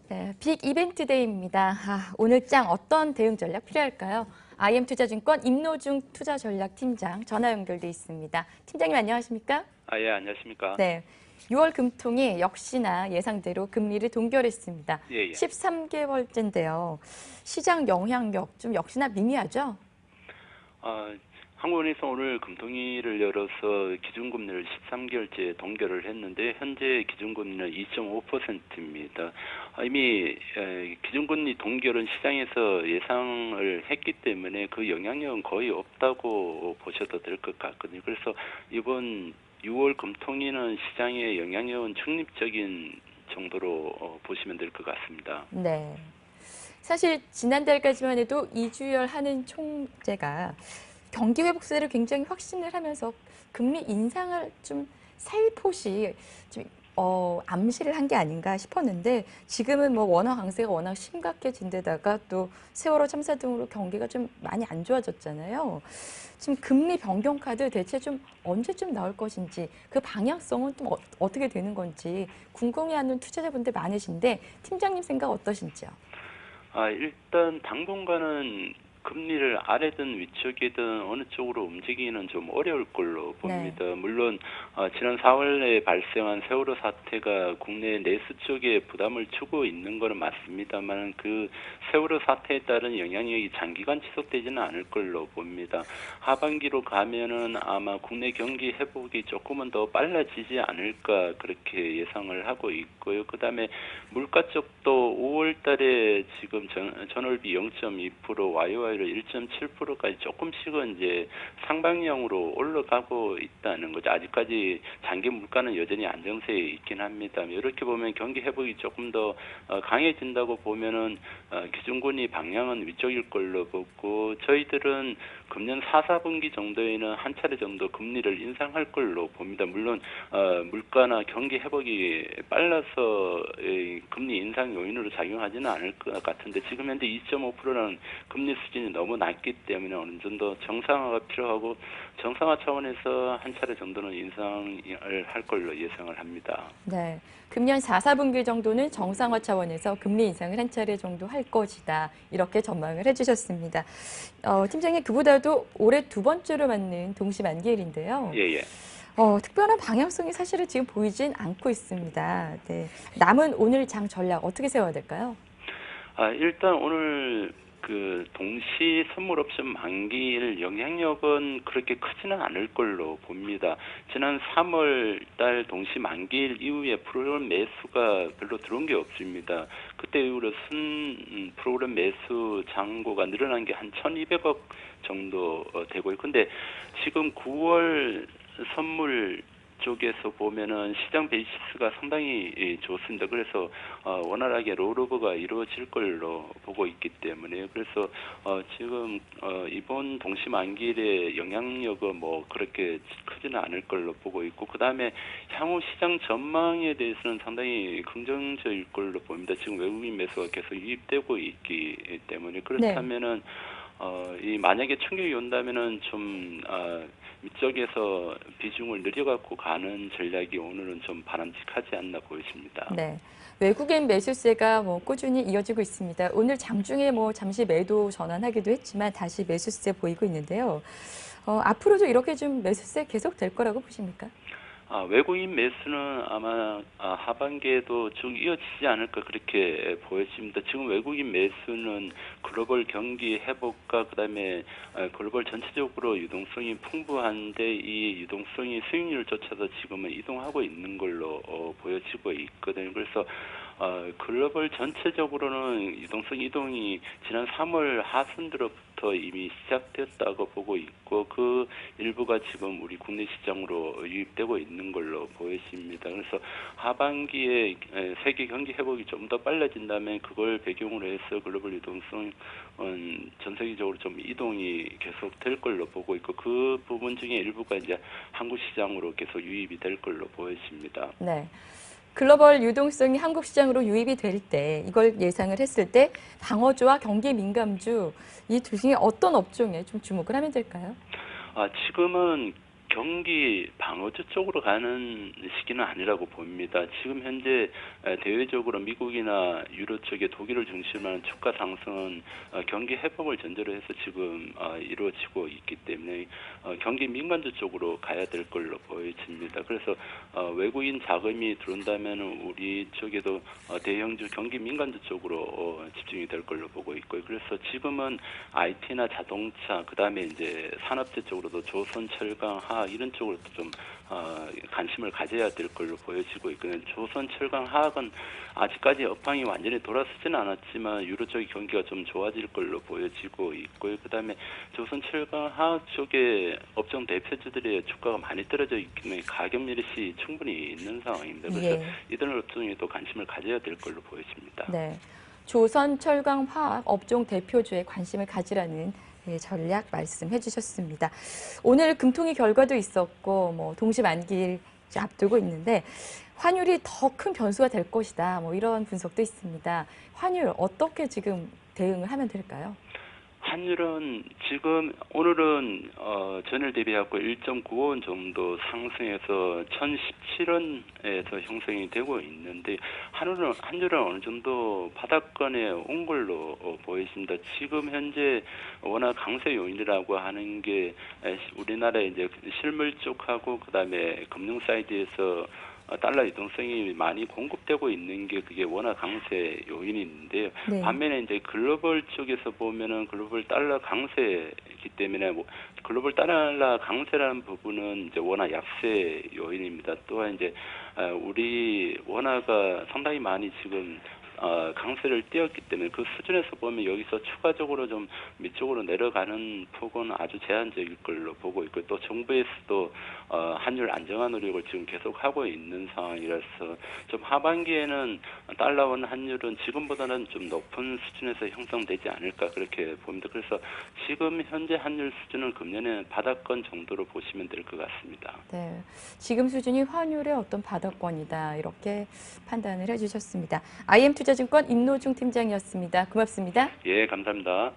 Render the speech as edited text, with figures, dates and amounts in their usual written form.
네, 빅 이벤트 데이입니다. 오늘 장 어떤 대응 전략 필요할까요? IM투자증권 임노중 투자전략팀장 전화 연결돼 있습니다. 팀장님 안녕하십니까? 예, 안녕하십니까. 네, 6월 금통이 역시나 예상대로 금리를 동결했습니다. 예, 예. 13개월째인데요. 시장 영향력 좀 역시나 미미하죠? 한국은행에서 오늘 금통위를 열어서 기준금리를 13개월째 동결을 했는데 현재 기준금리는 2.5%입니다. 이미 기준금리 동결은 시장에서 예상을 했기 때문에 그 영향력은 거의 없다고 보셔도 될 것 같거든요. 그래서 이번 6월 금통위는 시장의 영향력은 중립적인 정도로 보시면 될 것 같습니다. 네. 사실 지난달까지만 해도 이주열 하는 총재가 경기 회복세를 굉장히 확신을 하면서 금리 인상을 좀 살포시 좀 암시를 한 게 아닌가 싶었는데 지금은 뭐 원화 강세가 워낙 심각해진 데다가 또 세월호 참사 등으로 경기가 좀 많이 안 좋아졌잖아요. 지금 금리 변경 카드 대체 좀 언제쯤 나올 것인지 그 방향성은 좀 어떻게 되는 건지 궁금해하는 투자자분들 많으신데 팀장님 생각 어떠신지요? 일단 당분간은 금리를 아래든 위쪽이든 어느 쪽으로 움직이기는 좀 어려울 걸로 네. 봅니다. 물론 지난 4월에 발생한 세월호 사태가 국내 내수 쪽에 부담을 주고 있는 것은 맞습니다만 그 세월호 사태에 따른 영향력이 장기간 지속되지는 않을 걸로 봅니다. 하반기로 가면은 아마 국내 경기 회복이 조금은 더 빨라지지 않을까 그렇게 예상을 하고 있고요. 그다음에 물가 쪽도 5월 달에 지금 전월비 0.2%, YOY로 1.7%까지 조금씩은 이제 상방향으로 올라가고 있다는 거죠. 아직까지 장기 물가는 여전히 안정세에 있긴 합니다. 이렇게 보면 경기 회복이 조금 더 강해진다고 보면은 기준금리 방향은 위쪽일 걸로 보고 저희들은 금년 4, 4분기 정도에는 한 차례 정도 금리를 인상할 걸로 봅니다. 물론 물가나 경기 회복이 빨라서 금리 인상 요인으로 작용하지는 않을 것 같은데 지금 현재 2.5%라는 금리 수준이 너무 낮기 때문에 어느 정도 정상화가 필요하고 정상화 차원에서 한 차례 정도는 인상을 할 걸로 예상을 합니다. 네. 금년 4, 4분기 정도는 정상화 차원에서 금리 인상을 한 차례 정도 할 것이다. 이렇게 전망을 해주셨습니다. 팀장님, 그보다도 올해 두 번째로 맞는 동시만기일인데요. 예, 예. 특별한 방향성이 사실은 지금 보이진 않고 있습니다. 네. 남은 오늘 장 전략 어떻게 세워야 될까요? 일단 오늘 그 동시 선물 옵션 만기일 영향력은 그렇게 크지는 않을 걸로 봅니다. 지난 3월 달 동시 만기일 이후에 프로그램 매수가 별로 들어온 게 없습니다. 그때 이후로 순 프로그램 매수 잔고가 늘어난 게 한 1,200억 정도 되고 있고 근데 지금 9월 선물 쪽에서 보면은 시장 베이시스가 상당히 좋습니다. 그래서 원활하게 롤오버가 이루어질 걸로 보고 있기 때문에 그래서 지금 이번 동시 만기일의 영향력은 뭐 그렇게 크지는 않을 걸로 보고 있고 그 다음에 향후 시장 전망에 대해서는 상당히 긍정적일 걸로 봅니다. 지금 외국인 매수가 계속 유입되고 있기 때문에 네. 그렇다면은 이 만약에 충격이 온다면은 좀 위쪽에서 비중을 늘려갖고 가는 전략이 오늘은 좀 바람직하지 않나 보여집니다. 네. 외국인 매수세가 뭐 꾸준히 이어지고 있습니다. 오늘 장중에 뭐 잠시 매도 전환하기도 했지만 다시 매수세 보이고 있는데요. 앞으로도 이렇게 좀 매수세 계속 될 거라고 보십니까? 외국인 매수는 아마 하반기에도 쭉 이어지지 않을까 그렇게 보여집니다. 지금 외국인 매수는 글로벌 경기 회복과 그다음에 글로벌 전체적으로 유동성이 풍부한데 이 유동성이 수익률조차도 지금은 이동하고 있는 걸로 보여지고 있거든요. 그래서 글로벌 전체적으로는 유동성 이동이 지난 3월 하순 들어부터 이미 시작됐다고 보고 있고 그 일부가 지금 우리 국내 시장으로 유입되고 있는 걸로 보여집니다. 그래서 하반기에 세계 경기 회복이 좀 더 빨라진다면 그걸 배경으로 해서 글로벌 유동성은 전 세계적으로 좀 이동이 계속 될 걸로 보고 있고 그 부분 중에 일부가 이제 한국 시장으로 계속 유입이 될 걸로 보여집니다. 네. 글로벌 유동성이 한국 시장으로 유입이 될 때, 이걸 예상을 했을 때 방어주와 경기 민감주 이 둘 중에 어떤 업종에 좀 주목을 하면 될까요? 지금은 경기 방어주 쪽으로 가는 시기는 아니라고 봅니다. 지금 현재 대외적으로 미국이나 유럽 쪽에 독일을 중심으로 하는 주가 상승은 경기 회복을 전제로 해서 지금 이루어지고 있기 때문에 경기 민간주 쪽으로 가야 될 걸로 보여집니다. 그래서 외국인 자금이 들어온다면 우리 쪽에도 대형주 경기 민간주 쪽으로 집중이 될 걸로 보고 있고요. 그래서 지금은 IT나 자동차, 그다음에 이제 산업재 쪽으로도 조선, 철강, 화학 이런 쪽으로도 좀 관심을 가져야 될 걸로 보여지고 있거든요. 조선, 철강, 화학은 아직까지 업황이 완전히 돌아서지는 않았지만 유로 쪽의 경기가 좀 좋아질 걸로 보여지고 있고요. 그다음에 조선, 철강, 화학 쪽의 업종 대표주들의 주가가 많이 떨어져 있기 때문에 가격 메리시 충분히 있는 상황입니다. 그래서 예. 이들 업종에도 관심을 가져야 될 걸로 보여집니다. 네. 조선, 철강, 화학 업종 대표주에 관심을 가지라는 전략 말씀해 주셨습니다. 오늘 금통위 결과도 있었고 뭐 동시 만기를 이제 앞두고 있는데 환율이 더 큰 변수가 될 것이다. 뭐 이런 분석도 있습니다. 환율 어떻게 지금 대응을 하면 될까요? 환율은 지금 오늘은 전일 대비하고 1.95원 정도 상승해서 1,017원에서 형성이 되고 있는데 환율은 어느 정도 바닥권에 온 걸로 보여집니다. 지금 현재 워낙 강세 요인이라고 하는 게 우리나라의 이제 실물 쪽하고 그다음에 금융 사이드에서 달러 유동성이 많이 공급되고 있는 게 그게 워낙 강세 요인인데요. 네. 반면에 이제 글로벌 쪽에서 보면은 글로벌 달러 강세이기 때문에 글로벌 달러 강세라는 부분은 이제 워낙 약세 요인입니다. 또한 이제 우리 원화가 상당히 많이 지금 강세를 띄었기 때문에 그 수준에서 보면 여기서 추가적으로 좀 밑쪽으로 내려가는 폭은 아주 제한적일 걸로 보고 있고 또 정부에서도 환율 안정화 노력을 지금 계속 하고 있는 상황이라서 좀 하반기에는 달러원 환율은 지금보다는 좀 높은 수준에서 형성되지 않을까 그렇게 봅니다. 그래서 지금 현재 환율 수준은 금년에 바닥권 정도로 보시면 될 것 같습니다. 네. 지금 수준이 환율의 어떤 바닥권이다. 이렇게 판단을 해주셨습니다. IM투자증권 임노중 팀장이었습니다. 고맙습니다. 예, 감사합니다.